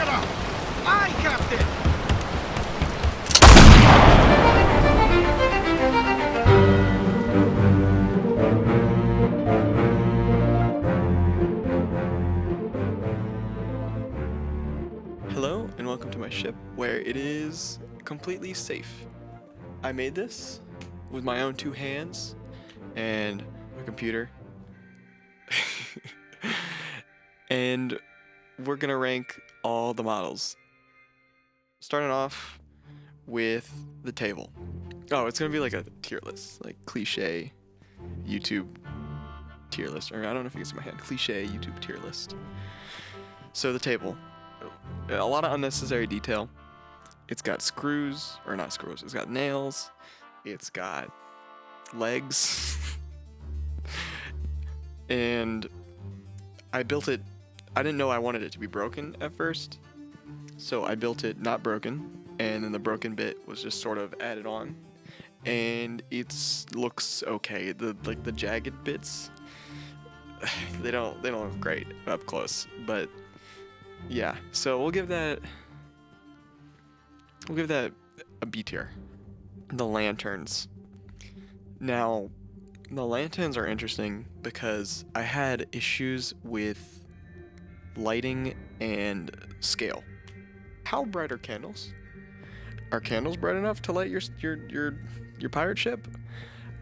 up! Aye, Captain! Hello and welcome to my ship, where it is completely safe. I made this with my own 2 hands and a computer. And we're gonna rank all the models. Starting off with the table. Oh, it's gonna be like a tier list, like cliche YouTube tier list, or I don't know if you can see my hand, cliche YouTube tier list. So the table. A lot of unnecessary detail. It's got screws, or not screws, it's got nails, it's got legs, and I built it, I didn't know I wanted it to be broken at first, so I built it not broken, and then the broken bit was just sort of added on, and it looks okay. The jagged bits, they don't look great up close, but yeah, so we'll give that a B tier. The lanterns. Now, the lanterns are interesting because I had issues with lighting and scale. How bright are candles? Are candles bright enough to light your pirate ship?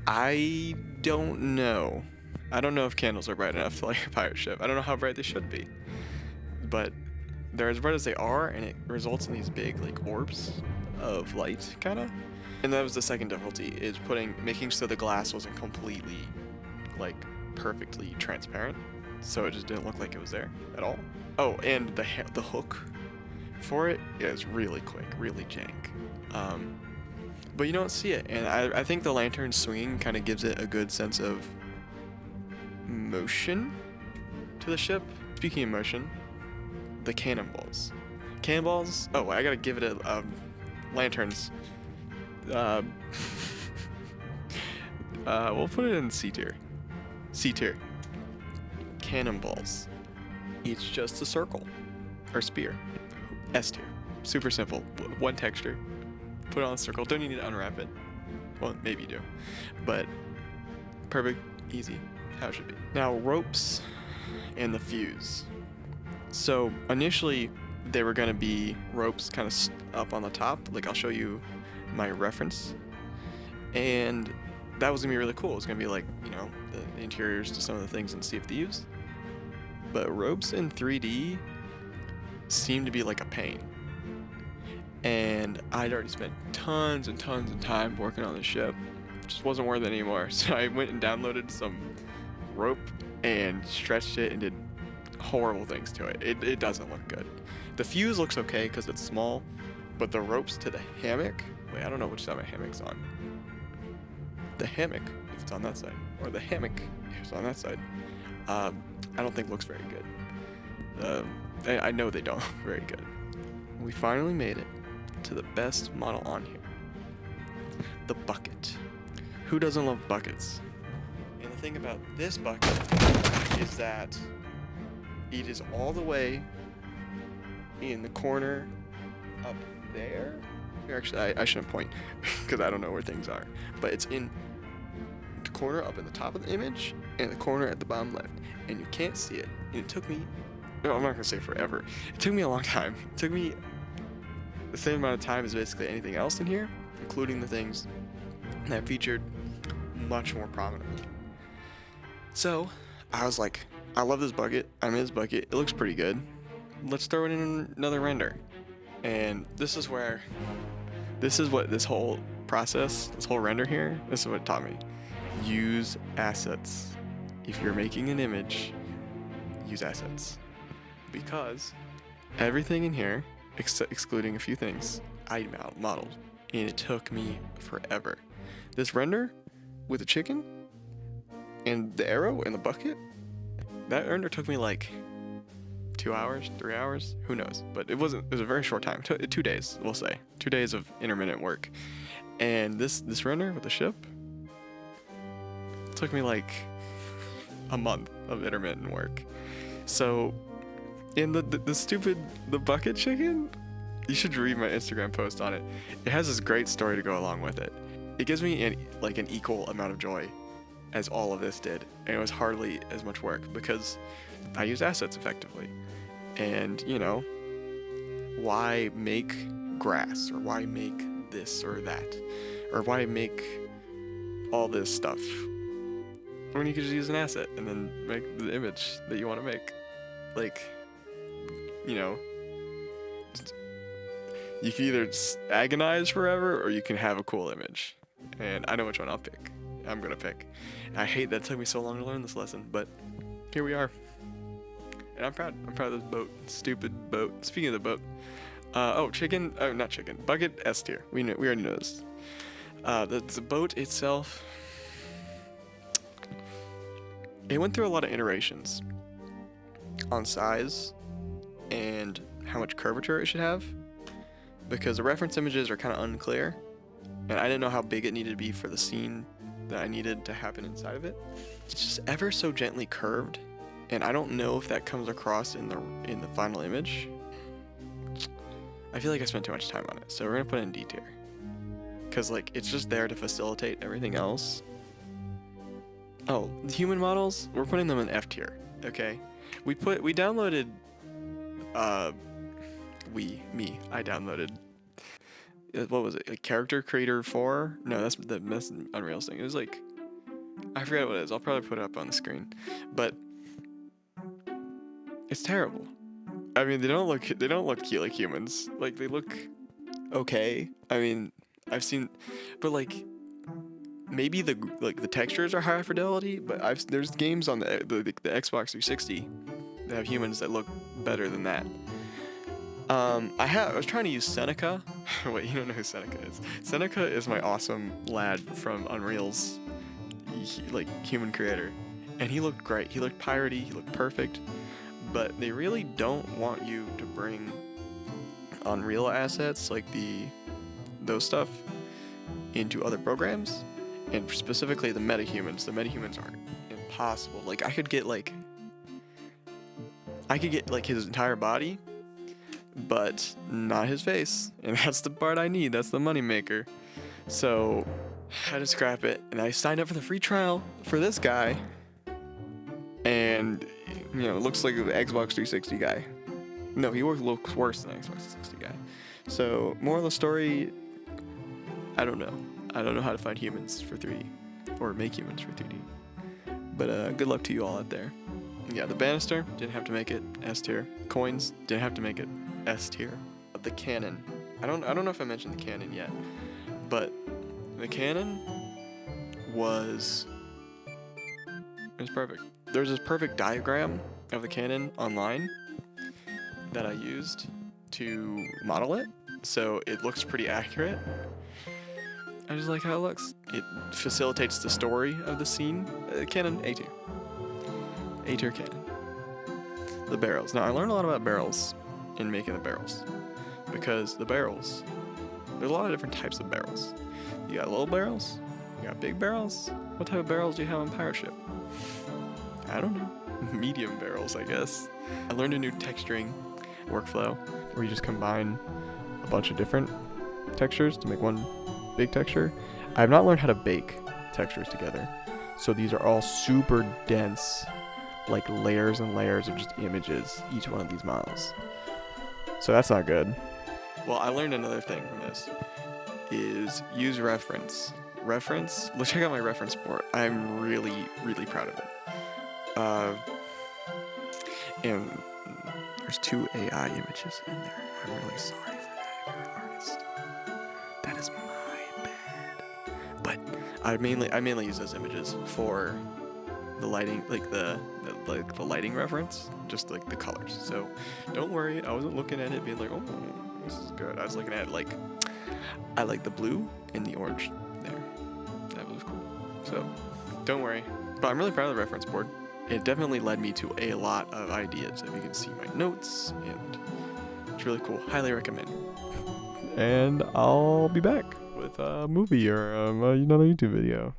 I don't know. I don't know if candles are bright enough to light your pirate ship. I don't know how bright they should be. But they're as bright as they are, and it results in these big like orbs of light, kind of. And that was the second difficulty, is making so the glass wasn't completely like perfectly transparent, so it just didn't look like it was there at all. Oh, and the hook for it is really quick, really jank. But you don't see it, and I think the lantern swinging kind of gives it a good sense of motion to the ship. Speaking of motion, the cannonballs. Cannonballs? Oh, I gotta give it a lanterns. We'll put it in C tier. C tier. Cannonballs. It's just a circle or spear. S tier. Super simple. One texture. Put it on a circle. Don't need to unwrap it. Well, maybe you do, but perfect, easy, how it should be. Now ropes and the fuse. So initially they were going to be ropes kind of up on the top, like I'll show you my reference, and that was going to be really cool. It was going to be like, you know, the interiors to some of the things in Sea of Thieves, but ropes in 3D seem to be like a pain, and I'd already spent tons and tons of time working on the ship. It just wasn't worth it anymore, so I went and downloaded some rope and stretched it and did horrible things to it. It doesn't look good. The fuse looks okay because it's small, but the ropes to the hammock, wait, I don't know which side my hammock's on. The hammock, if it's on that side, or the hammock, if it's on that side, I don't think looks very good. I know they don't look very good. We finally made it to the best model on here. The bucket. Who doesn't love buckets? And the thing about this bucket is that it is all the way in the corner up there. Actually, I shouldn't point because I don't know where things are. But it's in the corner up in the top of the image and the corner at the bottom left. And you can't see it. And it took me, no, I'm not going to say forever. It took me a long time. It took me the same amount of time as basically anything else in here, including the things that featured much more prominently. So I was like, I love this bucket. I made this bucket. It looks pretty good. Let's throw it in another render. And this is what this whole process, this whole render here, this is what it taught me. Use assets. If you're making an image, use assets. Because everything in here, excluding a few things, I modeled. And it took me forever. This render with the chicken and the arrow and the bucket, that render took me like 2 hours, 3 hours, who knows? But it was a very short time, 2 days, we'll say. 2 days of intermittent work. And this render with the ship took me like a month of intermittent work. So And the stupid, the bucket chicken? You should read my Instagram post on it. It has this great story to go along with it. It gives me an equal amount of joy as all of this did. And it was hardly as much work because I used assets effectively. And, you know, why make grass, or why make this or that, or why make all this stuff when you could just use an asset and then make the image that you want to make? Like, you know, you can either agonize forever or you can have a cool image. And I know which one I'll pick. I'm gonna pick. I hate that it took me so long to learn this lesson, but here we are. And I'm proud. I'm proud of this boat. Stupid boat. Speaking of the boat, chicken. Oh, not chicken. Bucket S tier. We already know this. The boat itself, it went through a lot of iterations on size and how much curvature it should have, because the reference images are kind of unclear, and I didn't know how big it needed to be for the scene that I needed to happen inside of it. It's just ever so gently curved, and I don't know if that comes across in the final image. I feel like I spent too much time on it, so we're gonna put it in D tier, because like it's just there to facilitate everything else. Oh, the human models, we're putting them in F tier. Okay, we downloaded I downloaded, what was it, like Character Creator 4? No, that's Unreal's thing. It was like, I forget what it is. I'll probably put it up on the screen, but it's terrible. I mean, they don't look like humans. Like, they look okay. I mean, I've seen, but like, maybe the textures are higher fidelity, but there's games on the Xbox 360 that have humans that look better than that. I was trying to use Seneca. Wait, you don't know who Seneca is? Seneca is my awesome lad from Unreal's human creator, and he looked great. He looked piratey. He looked perfect. But they really don't want you to bring Unreal assets like those stuff into other programs, and specifically the metahumans. The metahumans are impossible. Like I could get his entire body, but not his face, and that's the part I need. That's the money maker. So I had to scrap it, and I signed up for the free trial for this guy, and you know, it looks like the Xbox 360 guy. No, he looks worse than the Xbox 360 guy. So moral of the story, I don't know. I don't know how to find humans for 3D or make humans for 3D. But good luck to you all out there. Yeah, the banister, didn't have to make it S tier. Coins, didn't have to make it S tier. The cannon, I don't know if I mentioned the cannon yet, but the cannon was perfect. There's this perfect diagram of the cannon online that I used to model it, so it looks pretty accurate. I just like how it looks. It facilitates the story of the scene. Cannon, A tier. A tier cannon. The barrels. Now, I learned a lot about barrels in making the barrels, because the barrels, there's a lot of different types of barrels. You got little barrels, you got big barrels. What type of barrels do you have on pirate ship? I don't know. Medium barrels, I guess. I learned a new texturing workflow where you just combine a bunch of different textures to make one big texture. I have not learned how to bake textures together, so these are all super dense, like layers and layers of just images, each one of these models. So that's not good. Well, I learned another thing from this is use reference. Let's check out my reference board. I'm really, really proud of it. And there's 2 AI images in there. I'm really sorry for that if you're an artist. That is my bad. But I mainly use those images for the lighting, like the lighting reference, just like the colors. So don't worry, I wasn't looking at it being like, oh, this is good. I was looking at it like, I like the blue and the orange there. That was cool. So don't worry. But I'm really proud of the reference board. It definitely led me to a lot of ideas. If you can see my notes, and it's really cool. Highly recommend. And I'll be back with a movie or another YouTube video.